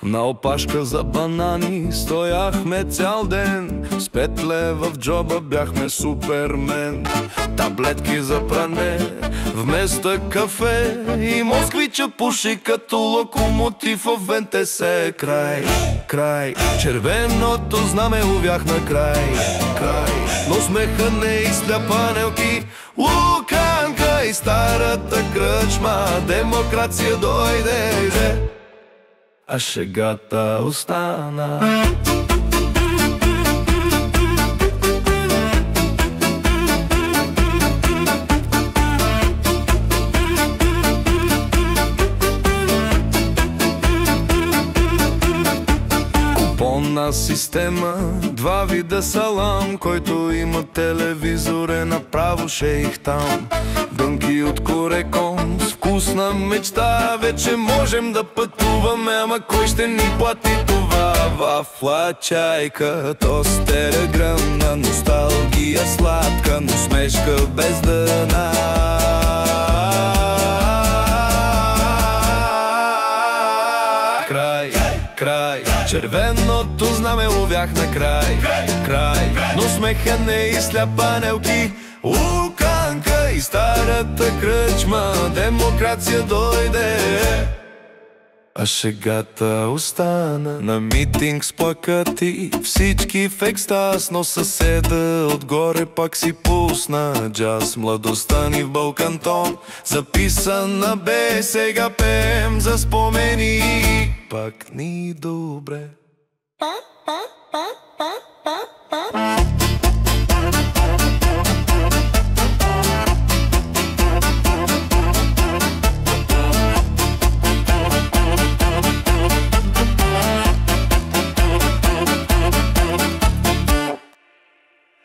На опашка за банани стояхме цял ден, с 5 лева в джоба бяхме супермен. Таблетки за пране вместо кафе и москвича пуши като локомотив в ВНТС. Край, червеното знаме увях на край. Но смеха не изля панелки, луканка и старата кръчма. Демокрация дойде, а шегата остана. Купонна система, 2 вида салам. Който има телевизор е направо шейх там. Дънки от Корекон с вкусна мечта. Вече можем да пътуваме, ама кой ще ни плати това? Вафла, чайка, тостера, гръмна носталгия сладка, но смешка без дъна. Край, червеното знаме увях на край. Но смеха не изля панелки, луканка и старата кръчма. Демокрация дойде, а шегата остана. На митинг с плакати, всички в екстаз, но съседа отгоре пак си пусна джаз. Младостта ни в Балкантон, записана бе, сега пеем за спомени. Пак ни добре.